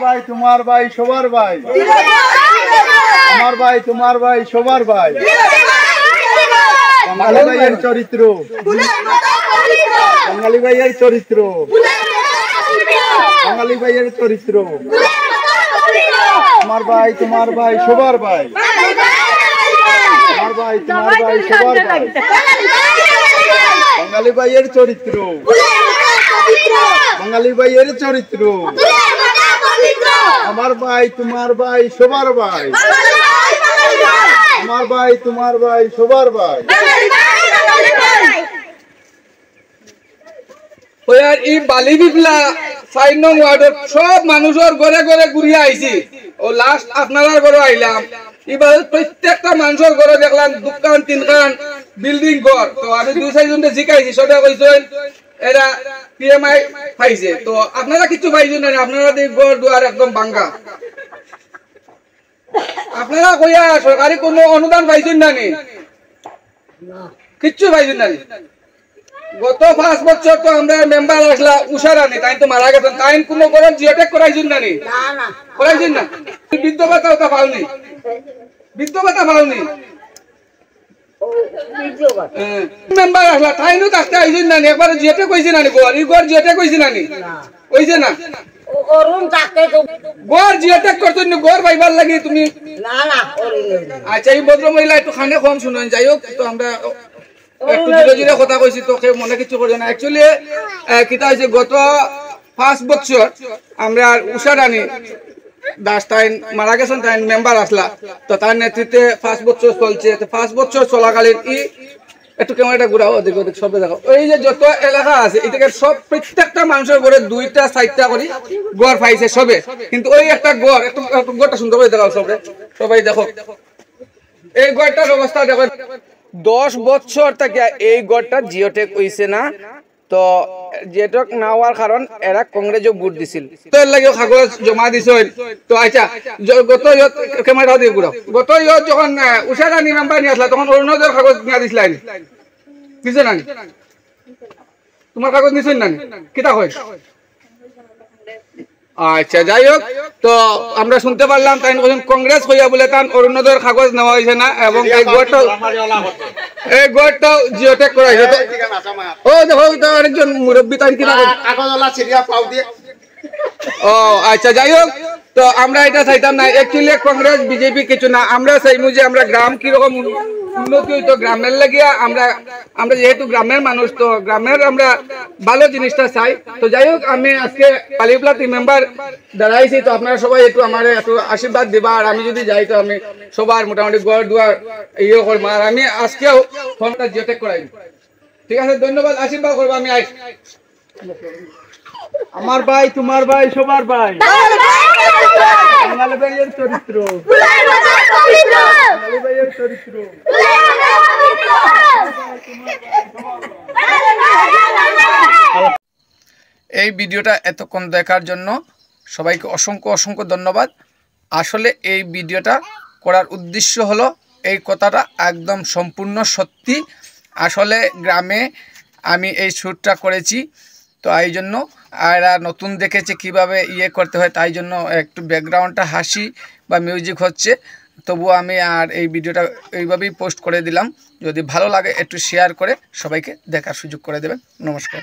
ভাই তোমার ভাই সবার ভাই, আমার ভাই তোমার ভাই সবার ভাই। বাঙালি ভাইয়ের চরিত্র, বাঙালি ভাইয়ের চরিত্র, বাঙালি ভাইয়ের চরিত্র, আমার ভাই তোমার ভাই সবার ভাই, আমার ভাই তোমার ভাই সবার ভাই। বাঙালি ভাইয়ের চরিত্র, বাঙালি ভাইয়ের চরিত্র, আমার ভাই তোমার ভাই সবার ভাই, আমার ভাই তোমার ভাই সবার ভাই। ওয়ার ই বালি বিপ্লা 4 নং ওয়ার্ডের সব মানুষের ঘরে ঘরে ঘুরিয়ে আইছি। ও লাস্ট আপনারা ঘরে আইলাম। এবার প্রত্যেকটা মানুষের ঘরে দেখলাম দোকান তিনখান বিল্ডিং ঘর। তো আমি 2-4 জনকে জিজ্ঞাসি সবাই কইছেন এরা পিএমআই পাইছে। তো আপনারা কিছু পাইছেন না, আপনারা এই ঘর দুয়ার একদম ভাঙা। আপনারা কইয়া সরকারি কোনো অনুদান পাইছেন না নি? কিচ্ছু পাইছেন না নি? গত 5 বছর তো আমরা মেম্বার আসলা উষারানি, তাই তো মারা গেছেন। তাই কোনো করে জিওটেক করাইছেন না নি? না করাইছেন না। বৃদ্ধ ভাতা ওটা পাওনি, বৃদ্ধ ভাতা পাওনি। মেম্বার আসলা তাই নো কাজটা আইছেন না নি? একবার জিওটেক কইছেন না নি? গর ই গর জিওটেক কইছেন না নি? কইছে না। অরুণ তাকে তো গর জিওটেক করতেন না, গর পাইবার লাগি তুমি? না না করিনি। আচ্ছা এই ভদ্র মহিলা একটু খানে কম শুনেন। যাই হোক, তো আমরা একটু ধীরে ধীরে কথা কইছি, তো কেউ মনে কিছু করে না। অ্যাকচুয়ালি কিতা হয়েছে, গত 5 বছর আমরা উষারানী দাস তাই মারা গেছেন, তাই মেম্বার আসলা। তো তার নেতৃত্বে 5 বছর চলছে। 5 বছর চলাকালীন একটু কেমন একটা ঘুরাও, ওদিক ওদিক সব দেখো। ওই যে যত এলাকা আছে এদিকে সব প্রত্যেকটা মানুষের ঘরে 2টা-4টা করে গড় পাইছে সবে। কিন্তু ওই একটা গড়, একটু গড়টা সুন্দর করে দেখাও সবাই দেখো। এই গড়টার অবস্থা দেখো। 10 বছর থেকে এই গড়টা জিওটেক হইছে না। তো জিওটেক না হওয়ার কারণ এরা কংগ্রেসও ভোট দিছিল, তো এর লাগে কাগজ জমা দিছিল। তো আচ্ছা গত ক্যামেরা দিয়ে ঘুরাও। গত যখন উষারানী মেম্বার নিয়ে আসলা তখন অরুণোদয়ের কাগজ নিয়ে দিছিলেন, দিছে না? তোমার কাগজ নিছেন না? কিতা কই? আচ্ছা যাই হোক, তো আমরা শুনতে পারলাম তাই কংগ্রেস হইয়া বলে তার অরুণোদয়ের কাগজ নেওয়া হয়েছে না, এবং এই গড়টা জিওটেক করা হয়েছে। ও দেখো আরেকজন মুরব্বী তাই কিনা ও আচ্ছা যাই হোক, তো আমরা এটা চাইতাম না। অ্যাকচুয়ালি কংগ্রেস বিজেপি কিছু না, আমরা চাইমু যে আমরা গ্রাম কিরকম উন্নতি হইতো গ্রামের লাগিয়া। আমরা যেহেতু গ্রামের মানুষ, তো গ্রামের আমরা ভালো জিনিসটা চাই। তো যাই হোক, আমি আজকে বালিবিপ্লা টিম মেম্বার দাঁড়াইছি। তো আপনারা সবাই একটু আমার একটু আশীর্বাদ দিবা। আর আমি যদি যাই তো আমি সবার মোটামুটি ঘর দুয়ার ইয়ে করবো। আর আমি আজকেও ফর্মটা জিওটেক করাই। ঠিক আছে, ধন্যবাদ, আশীর্বাদ করবো। আমি আই আমার ভাই তোমার ভাই সবার ভাই, বাঙালি ভাইয়ের চরিত্র, বাঙালি ভাইয়ের চরিত্র। এই ভিডিওটা এতক্ষণ দেখার জন্য সবাইকে অসংখ্য অসংখ্য ধন্যবাদ। আসলে এই ভিডিওটা করার উদ্দেশ্য হলো এই কথাটা একদম সম্পূর্ণ সত্যি। আসলে গ্রামে আমি এই শ্যুটটা করেছি, তো এই জন্য এরা নতুন দেখেছে কিভাবে ইয়ে করতে হয়, তাই জন্য একটু ব্যাকগ্রাউন্ডটা হাসি বা মিউজিক হচ্ছে। তবুও আমি আর এই ভিডিওটা এইভাবেই পোস্ট করে দিলাম। যদি ভালো লাগে একটু শেয়ার করে সবাইকে দেখার সুযোগ করে দেবেন। নমস্কার।